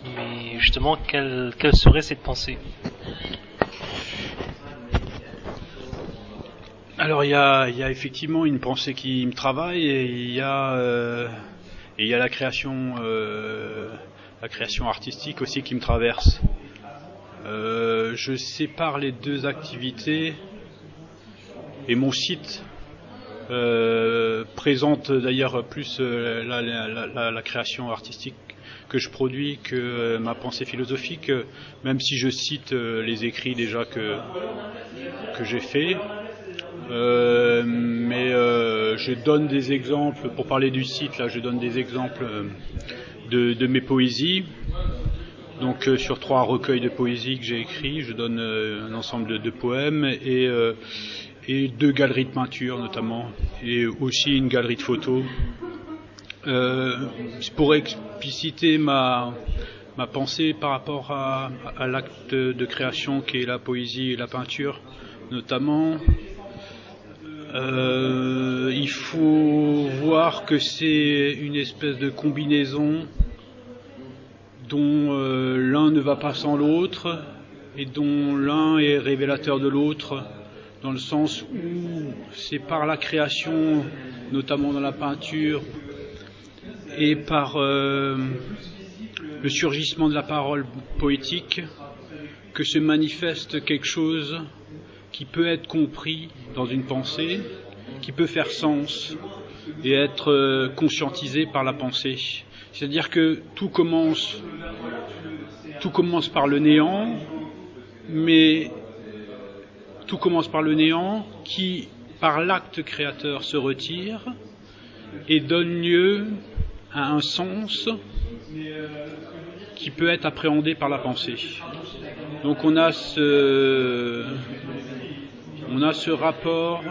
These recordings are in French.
Mais justement, quelle serait cette pensée? Alors il y a effectivement une pensée qui me travaille et il y a la création artistique aussi qui me traverse. Je sépare les deux activités et mon site présente d'ailleurs plus la création artistique que je produis que ma pensée philosophique, même si je cite les écrits déjà que j'ai faits. Mais je donne des exemples, pour parler du site, là, je donne des exemples de mes poésies. Donc sur 3 recueils de poésie que j'ai écrits, je donne un ensemble de poèmes et 2 galeries de peinture notamment, et aussi une galerie de photos. Pour expliciter ma pensée par rapport à l'acte de création qui est la poésie et la peinture notamment, il faut voir que c'est une espèce de combinaison dont l'un ne va pas sans l'autre et dont l'un est révélateur de l'autre, dans le sens où c'est par la création, notamment dans la peinture, et par le surgissement de la parole poétique que se manifeste quelque chose qui peut être compris dans une pensée, qui peut faire sens et être conscientisé par la pensée. C'est-à-dire que tout commence par le néant, mais tout commence par le néant qui, par l'acte créateur, se retire et donne lieu à un sens qui peut être appréhendé par la pensée. Donc on a ce rapport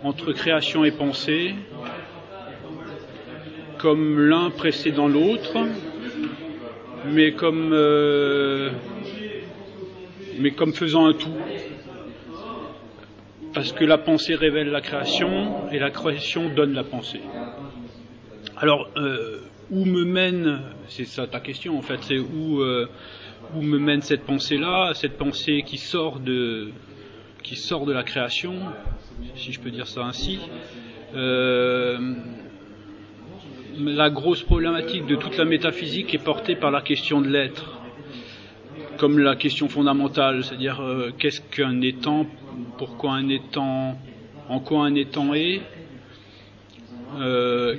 entre création et pensée, comme l'un précédant l'autre, mais comme faisant un tout. Parce que la pensée révèle la création et la création donne la pensée. Alors, où me mène, c'est ça ta question en fait, c'est où me mène cette pensée-là, cette pensée qui sort de la création, si je peux dire ça ainsi. La grosse problématique de toute la métaphysique est portée par la question de l'être, comme la question fondamentale, c'est-à-dire qu'est-ce qu'un étant, pourquoi un étant, en quoi un étant est,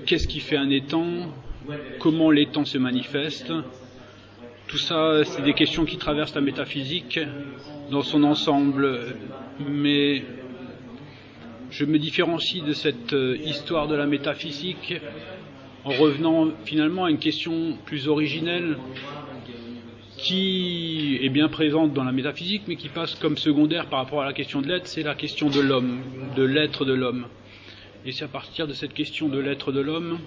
qu'est-ce qui fait un étant, comment l'étant se manifeste. Tout ça, c'est des questions qui traversent la métaphysique dans son ensemble, mais je me différencie de cette histoire de la métaphysique en revenant finalement à une question plus originelle qui est bien présente dans la métaphysique, mais qui passe comme secondaire par rapport à la question de l'être, c'est la question de l'homme, de l'être de l'homme. Et c'est à partir de cette question de l'être de l'homme,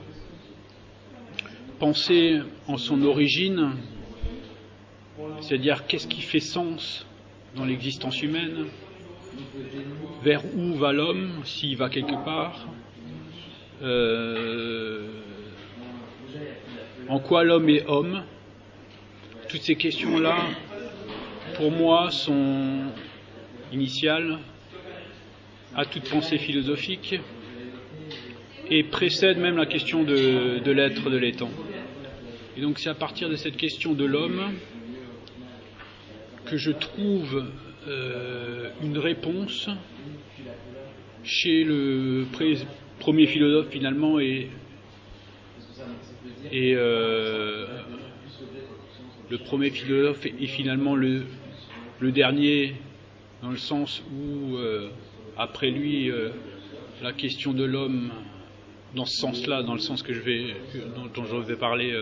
penser en son origine, c'est-à-dire qu'est-ce qui fait sens dans l'existence humaine, vers où va l'homme, s'il va quelque part, en quoi l'homme est homme. Toutes ces questions-là, pour moi, sont initiales à toute pensée philosophique et précèdent même la question de l'être, de l'étant. Et donc c'est à partir de cette question de l'homme que je trouve une réponse chez le premier philosophe finalement et le premier philosophe est finalement le dernier, dans le sens où après lui la question de l'homme dans ce sens-là, dans le sens que dont je vais parler,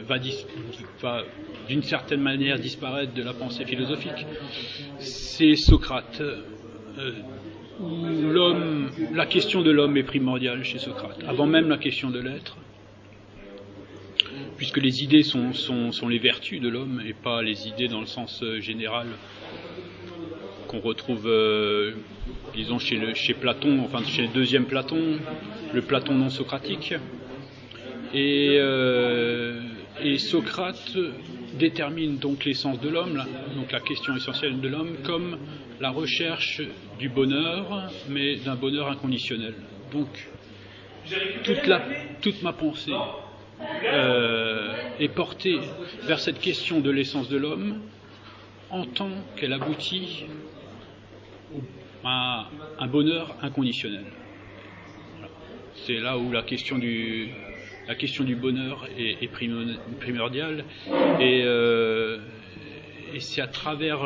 va d'une certaine manière disparaître de la pensée philosophique. C'est Socrate, où la question de l'homme est primordiale chez Socrate, avant même la question de l'être, puisque les idées sont les vertus de l'homme et pas les idées dans le sens général qu'on retrouve, disons, chez Platon, enfin chez le deuxième Platon, le Platon non socratique. Et Socrate détermine donc l'essence de l'homme, donc la question essentielle de l'homme, comme la recherche du bonheur, mais d'un bonheur inconditionnel. Donc, toute ma pensée est portée vers cette question de l'essence de l'homme en tant qu'elle aboutit à un bonheur inconditionnel. Voilà. C'est là où la question du bonheur est primordiale, et c'est à travers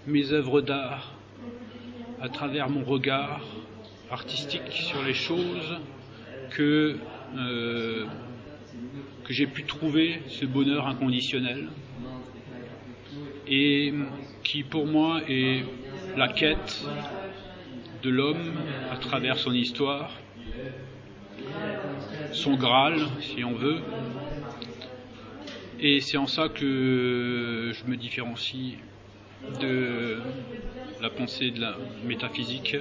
mes œuvres d'art, à travers mon regard artistique sur les choses, que j'ai pu trouver ce bonheur inconditionnel, et qui pour moi est la quête de l'homme à travers son histoire, son Graal, si on veut. Et c'est en ça que je me différencie de la pensée de la métaphysique,